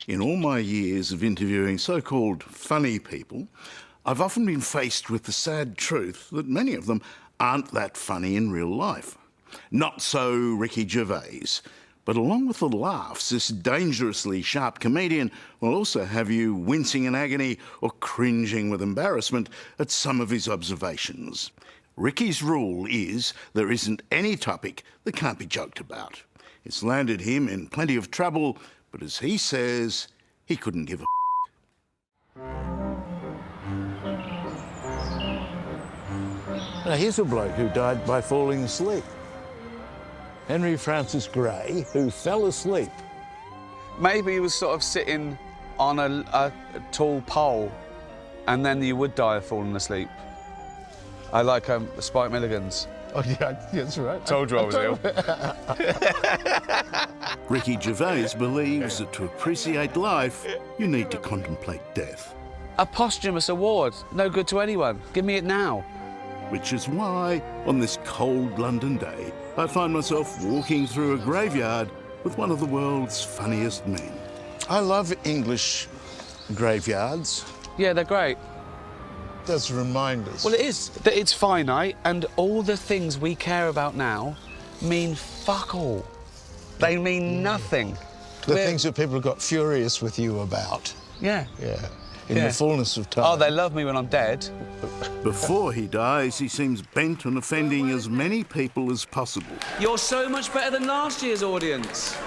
In all my years of interviewing so-called funny people, I've often been faced with the sad truth that many of them aren't that funny in real life. Not so Ricky Gervais. But along with the laughs, this dangerously sharp comedian will also have you wincing in agony or cringing with embarrassment at some of his observations. Ricky's rule is there isn't any topic that can't be joked about. It's landed him in plenty of trouble, but as he says, he couldn't give a Now, here's a bloke who died by falling asleep. Henry Francis Gray, who fell asleep. Maybe he was sort of sitting on a tall pole, and then you would die of falling asleep. I like Spike Milligan's. Oh, yeah, that's right. Told you I was ill. Ricky Gervais believes that to appreciate life, you need to contemplate death. A posthumous award, no good to anyone. Give me it now. Which is why, on this cold London day, I find myself walking through a graveyard with one of the world's funniest men. I love English graveyards. Yeah, they're great. Does remind us. Well, it is. That it's finite, and all the things we care about now mean fuck all. They mean nothing. The things that people have got furious with you about. Yeah. Yeah. In the fullness of time. Oh, they love me when I'm dead. Before he dies, he seems bent on offending as many people as possible. You're so much better than last year's audience.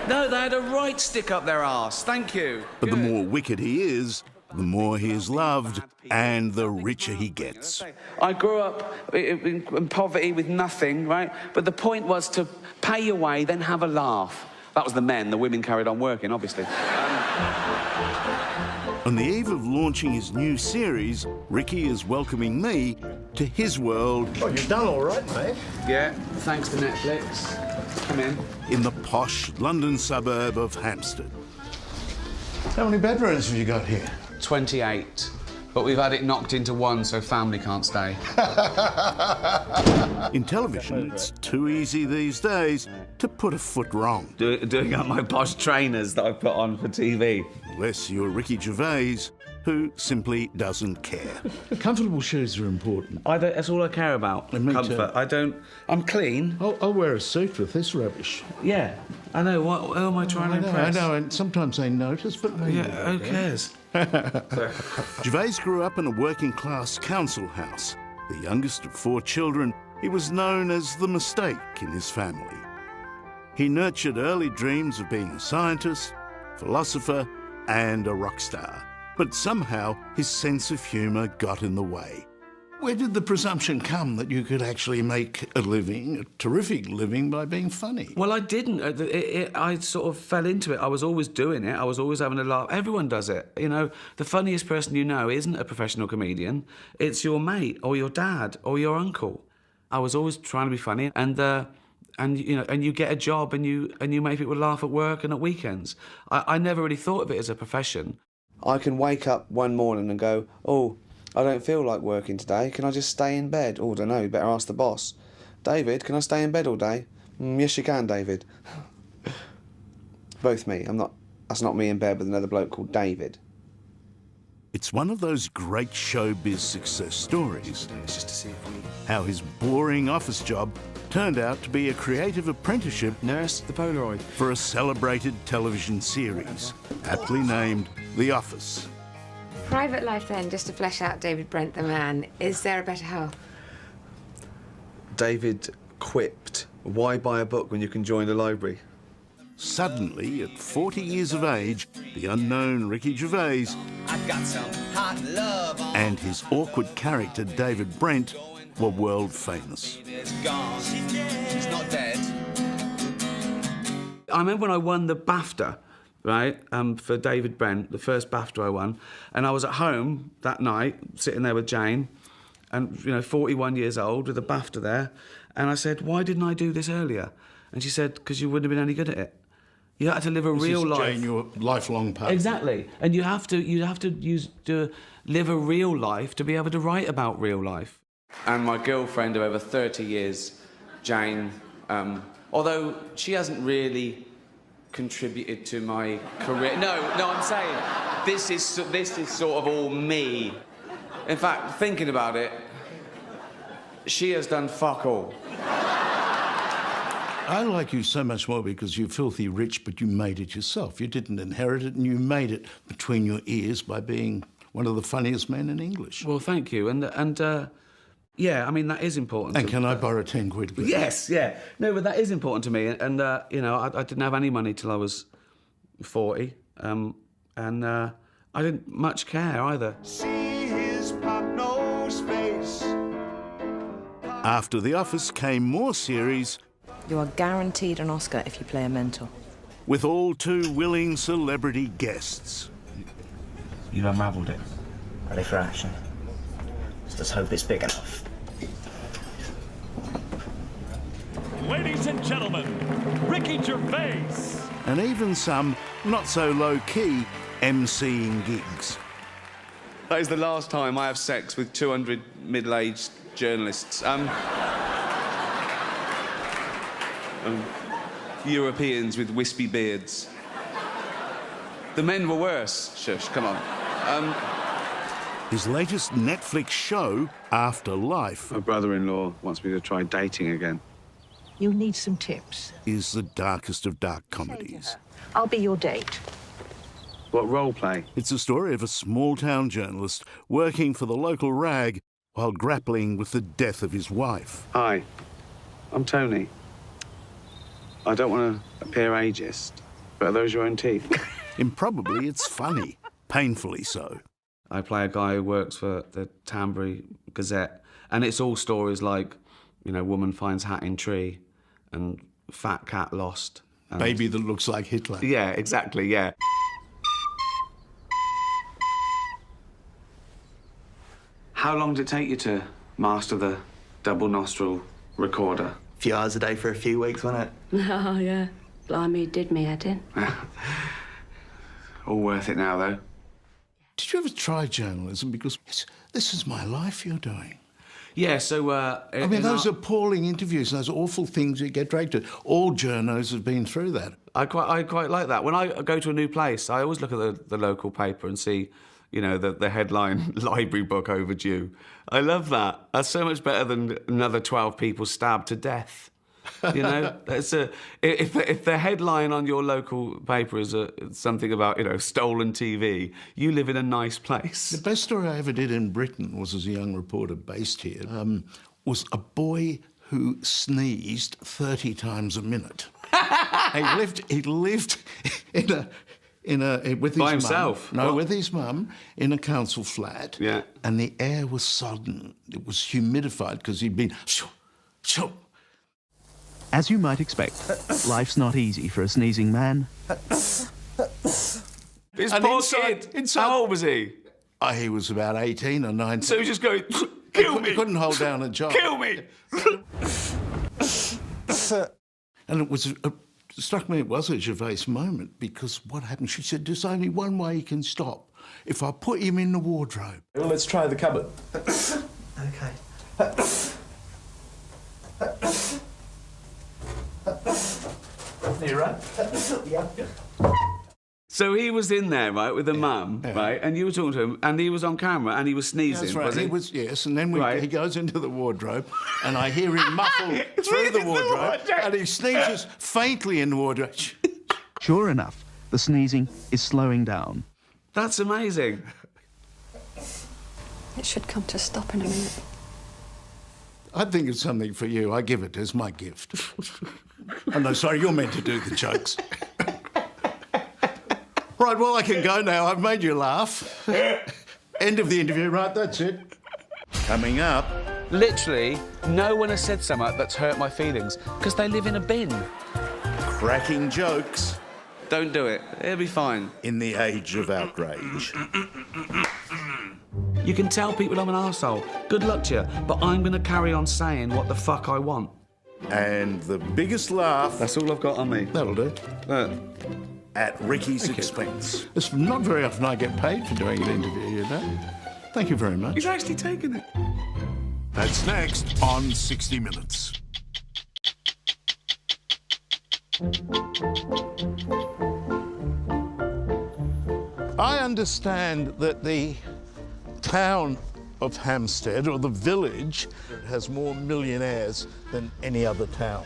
No, they had a right stick up their arse. Thank you. But the more wicked he is, the more he is loved and the richer he gets. I grew up in poverty with nothing, right? But the point was to pay your way, then have a laugh. That was the men. The women carried on working, obviously. On the eve of launching his new series, Ricky is welcoming me to his world. Oh, you've done all right, mate. Yeah, thanks to Netflix. Come in. In the posh London suburb of Hampstead. How many bedrooms have you got here? 28. But we've had it knocked into one so family can't stay. In television, it's too easy these days to put a foot wrong. Doing up my posh trainers that I put on for TV. Unless you're Ricky Gervais, who simply doesn't care. Comfortable shoes are important. That's all I care about. Comfort. I'm clean. I'll wear a suit with this rubbish. Yeah, I know. Who am I trying to impress? I know, and sometimes they notice, but maybe yeah, who cares? Gervais grew up in a working-class council house. The youngest of 4 children, he was known as the mistake in his family. He nurtured early dreams of being a scientist, philosopher, and a rock star. But somehow his sense of humour got in the way. Where did the presumption come that you could actually make a living, a terrific living, by being funny? Well, I didn't. I sort of fell into it. I was always doing it. I was always having a laugh. Everyone does it. You know, the funniest person you know isn't a professional comedian. It's your mate or your dad or your uncle. I was always trying to be funny, and you get a job and you make people laugh at work and at weekends. I never really thought of it as a profession. I can wake up one morning and go, oh, I don't feel like working today. Can I just stay in bed? Oh, I don't know. You better ask the boss. David, can I stay in bed all day? Yes, you can, David. Both me. That's not me in bed with another bloke called David. It's one of those great showbiz success stories. It's just to see if we... How his boring office job turned out to be a creative apprenticeship. Nurse, the Polaroid. For a celebrated television series, aptly named The Office. Private life then, just to flesh out David Brent the man, is there a better half? David quipped, why buy a book when you can join the library? Suddenly, at 40 years of age, the unknown Ricky Gervais and his awkward character David Brent were world famous. She's not dead. I remember when I won the BAFTA, right, for David Brent, the first BAFTA I won, and I was at home that night, sitting there with Jane, and, 41 years old, with a BAFTA there, and I said, why didn't I do this earlier? And she said, because you wouldn't have been any good at it. You had to live a real life. Jane, your lifelong partner. Exactly, and you have to live a real life to be able to write about real life. And my girlfriend of over 30 years, Jane, although she hasn't really contributed to my career. No, I'm saying this is sort of all me. In fact, thinking about it, she has done fuck all. I like you so much more because you're filthy rich, but you made it yourself. You didn't inherit it, and you made it between your ears by being one of the funniest men in English. Well, thank you. And yeah, I mean, that is important. And can I borrow 10 quid, please? Yes, yeah. No, but that is important to me. And you know, I didn't have any money till I was 40. And I didn't much care either. See his pop-nosed face. After The Office came more series You are guaranteed an Oscar if you play a mentor. with all too willing celebrity guests. You've unravelled it. Ready for action. Let's hope it's big enough. Ladies and gentlemen, Ricky Gervais. And even some not-so-low-key MCing gigs. That is the last time I have sex with 200 middle-aged journalists. Europeans with wispy beards. The men were worse. Shush, come on. His latest Netflix show, Afterlife, My brother-in-law wants me to try dating again. You'll need some tips. is the darkest of dark comedies. I'll be your date. What role play? It's a story of a small-town journalist working for the local rag while grappling with the death of his wife. Hi, I'm Tony. I don't want to appear ageist, but are those your own teeth? Improbably, it's funny, painfully so. I play a guy who works for the Tambury Gazette, and it's all stories like, you know, woman finds hat in tree, and fat cat lost. And... Baby that looks like Hitler. Yeah, exactly, yeah. How long did it take you to master the double nostril recorder? A few hours a day for a few weeks, wasn't it? Oh, yeah. Blimey, it did me, I did. All worth it now, though. Did you ever try journalism? Because this is my life you're doing. Yeah, so... I mean, those appalling interviews, those awful things you get dragged to. All journos have been through that. I quite like that. When I go to a new place, I always look at the local paper and see, you know, the headline, library book overdue. I love that. That's so much better than another 12 people stabbed to death. You know, if the headline on your local paper is something about, you know, stolen TV, you live in a nice place. The best story I ever did in Britain was as a young reporter based here, was a boy who sneezed 30 times a minute. he lived with his By himself? Mum. No, what? with his mum in a council flat. Yeah. And the air was sodden. It was humidified because he'd been shoo. As you might expect, life's not easy for a sneezing man. This And poor inside- kid, how old was he? He was about 18 or 19. So he was just going, kill me! He couldn't hold down a job. Kill me! And it was struck me it was a Gervais moment because what happened? She said, "There's only one way he can stop. If I put him in the wardrobe." Well, let's try the cupboard. Okay. You right? Yeah. So he was in there, right, with the mum, right, and you were talking to him, and he was on camera, and he was sneezing, That's right. was he? He was, yes, and then Right. he goes into the wardrobe, and I hear him muffle through the wardrobe, and he sneezes faintly in the wardrobe. Sure enough, the sneezing is slowing down. That's amazing. It should come to a stop in a minute. I think it's something for you. I give it as my gift. Oh, no, sorry, you're meant to do the jokes. Right, well, I can go now. I've made you laugh. End of the interview, right, that's it. Coming up... Literally, no one has said something that's hurt my feelings, because they live in a bin. Cracking jokes Don't do it. It'll be fine. in the age of outrage. You can tell people I'm an arsehole. Good luck to you. But I'm going to carry on saying what the fuck I want. And the biggest laugh... That's all I've got on me. That'll do. At Ricky's expense. It's not very often I get paid for doing an interview, you know. Thank you very much. He's actually taken it. That's next on 60 Minutes. I understand that the town of Hampstead, or the village, has more millionaires than any other town.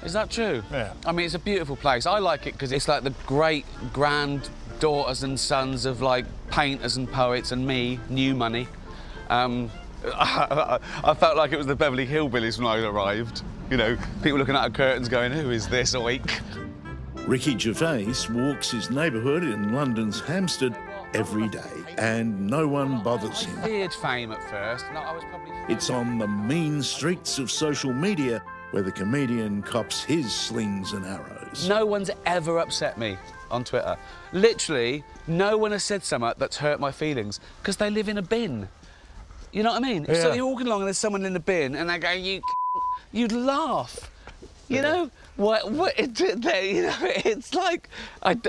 Is that true? Yeah. I mean, it's a beautiful place. I like it because it's like the great granddaughters and sons of, like, painters and poets and me, new money. I felt like it was the Beverly Hillbillies when I arrived. You know, people looking at the curtains going, who is this awake? Ricky Gervais walks his neighbourhood in London's Hampstead every day, and no one bothers him. Weird fame at first. No, I was probably... It's on the mean streets of social media where the comedian cops his slings and arrows. No one's ever upset me on Twitter. Literally, no one has said something that's hurt my feelings, because they live in a bin. You know what I mean? Yeah. So you're walking along and there's someone in the bin and they go, you'd laugh. You know? You know, it's like,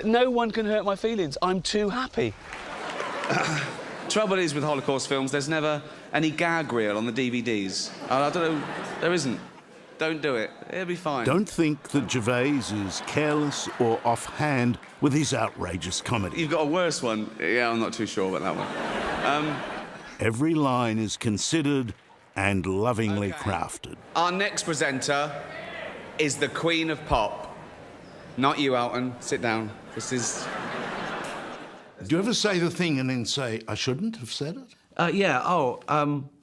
no one can hurt my feelings. I'm too happy. Trouble is with Holocaust films, there's never any gag reel on the DVDs. I don't know, there isn't. Don't do it. It'll be fine. Don't think that Gervais is careless or offhand with his outrageous comedy. You've got a worse one. Yeah, I'm not too sure about that one. Every line is considered and lovingly crafted. Our next presenter is the Queen of Pop. Not you, Alton. Sit down. This is... Do you ever say the thing and then say, I shouldn't have said it? Yeah,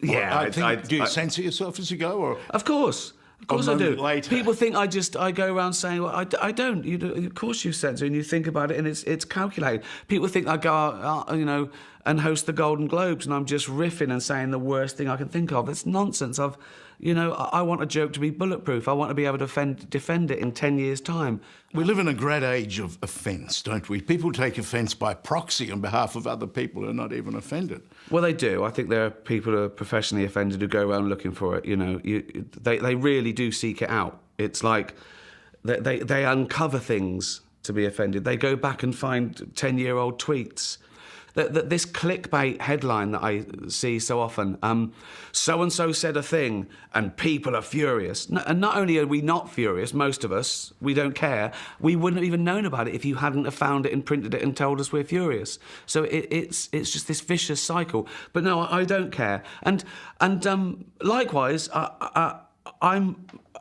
yeah. Do you censor yourself as you go, or...? Of course. Of course I do. Later. People think I go around saying, well, I don't. You do, of course you censor and you think about it and it's calculated. People think I go out, you know, and host the Golden Globes and I'm just riffing and saying the worst thing I can think of. It's nonsense. I want a joke to be bulletproof. I want to be able to defend it in 10 years' time. We live in a great age of offence, don't we? People take offence by proxy on behalf of other people who are not even offended. Well, they do. I think there are people who are professionally offended who go around looking for it, you know. They really do seek it out. It's like they uncover things to be offended. They go back and find 10-year-old tweets. This clickbait headline that I see so often, so-and-so said a thing and people are furious. And not only are we not furious, most of us, we don't care, we wouldn't have even known about it if you hadn't have found it and printed it and told us we're furious. So it's just this vicious cycle. But no, I don't care. And likewise, I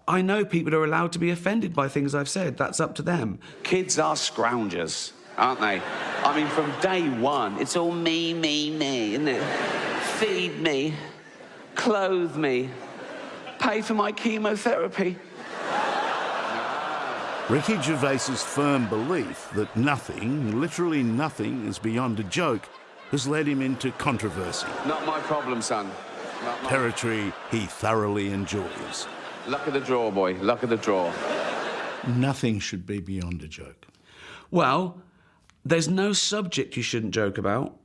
know people are allowed to be offended by things I've said. That's up to them. Kids are scroungers, aren't they? I mean, from day one, it's all me, isn't it? Feed me, clothe me, pay for my chemotherapy. Ricky Gervais's firm belief that nothing, literally nothing, is beyond a joke has led him into controversy. Not my problem, son. Territory he thoroughly enjoys. Luck of the draw, boy. Luck of the draw. Nothing should be beyond a joke. Well, there's no subject you shouldn't joke about,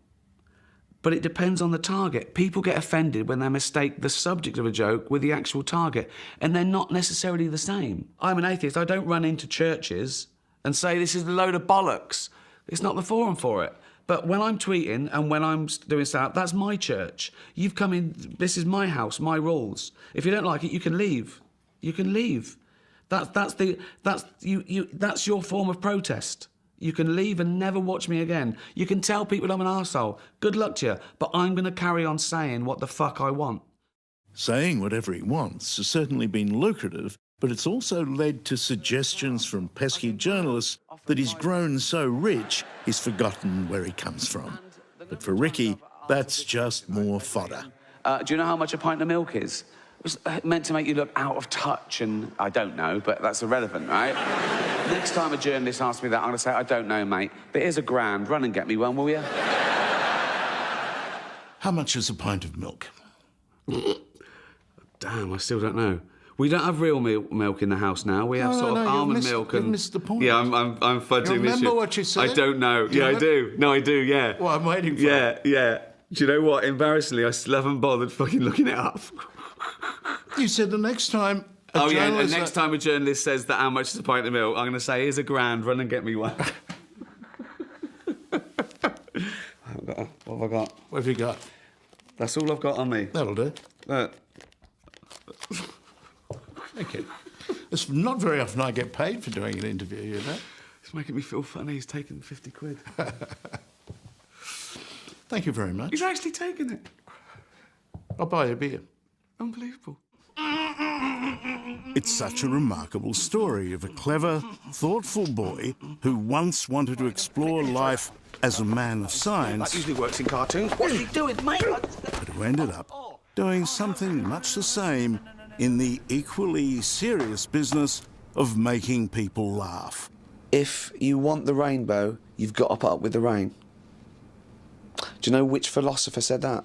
but it depends on the target. People get offended when they mistake the subject of a joke with the actual target, and they're not necessarily the same. I'm an atheist. I don't run into churches and say, this is a load of bollocks. It's not the forum for it. But when I'm tweeting and when I'm doing stand-up, that's my church. You've come in, this is my house, my rules. If you don't like it, you can leave. You can leave. That's your form of protest. You can leave and never watch me again. You can tell people I'm an arsehole. Good luck to you. But I'm going to carry on saying what the fuck I want. Saying whatever he wants has certainly been lucrative, but it's also led to suggestions from pesky journalists that he's grown so rich he's forgotten where he comes from. But for Ricky, that's just more fodder. Do you know how much a pint of milk is? It was meant to make you look out of touch, and I don't know, but that's irrelevant, right? Next time a journalist asks me that, I'm going to say, I don't know, mate, but here's £1. Run and get me one, will you? How much is a pint of milk? Damn, I still don't know. We don't have real milk in the house now. We have almond milk and... You've missed the point. Yeah, I'm fudging you remember this. What you said? I don't know. I do. No, I do, yeah. Well, I'm waiting for it. Yeah. Do you know what? Embarrassingly, I still haven't bothered fucking looking it up. You said the next time and next time a journalist says that how much is a pint of milk, I'm going to say, here's £1, run and get me one. What have I got? What have you got? That's all I've got on me. That'll do. Thank you. It's not very often I get paid for doing an interview, you know? It's making me feel funny. He's taken 50 quid. Thank you very much. He's actually taken it. I'll buy you a beer. Unbelievable. It's such a remarkable story of a clever, thoughtful boy who once wanted to explore life as a man of science, That usually works in cartoons. What's he doing, mate? but who ended up doing something much the same in the equally serious business of making people laugh. If you want the rainbow, you've got to put up with the rain. Do you know which philosopher said that?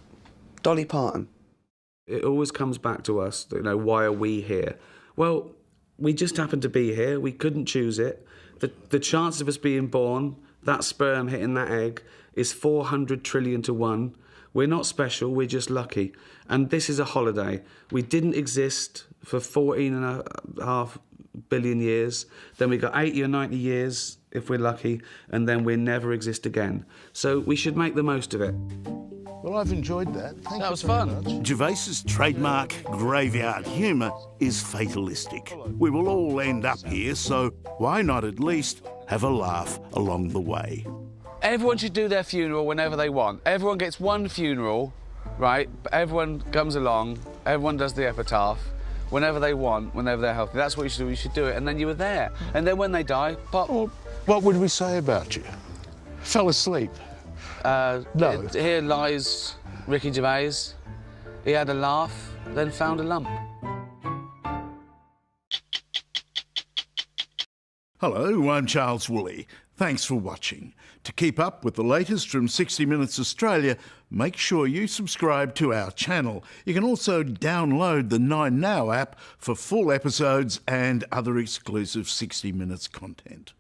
Dolly Parton. It always comes back to us, you know, why are we here? Well, we just happened to be here. We couldn't choose it. The chance of us being born, that sperm hitting that egg, is 400 trillion to 1. We're not special, we're just lucky. And this is a holiday. We didn't exist for 14.5 billion years. Then we got 80 or 90 years, if we're lucky, and then we'll never exist again. So we should make the most of it. Well, I've enjoyed that. Thank you. That was very fun. much. Gervais's trademark graveyard humour is fatalistic. We will all end up here, so why not at least have a laugh along the way? Everyone should do their funeral whenever they want. Everyone gets one funeral, right? Everyone comes along, everyone does the epitaph, whenever they want, whenever they're healthy. That's what you should do. You should do it, and then you were there. And then when they die, pop. Well, what would we say about you? Fell asleep? No. Here lies Ricky Gervais. He had a laugh, then found a lump. Hello, I'm Charles Woolley. Thanks for watching. To keep up with the latest from 60 Minutes Australia, make sure you subscribe to our channel. You can also download the 9Now app for full episodes and other exclusive 60 Minutes content.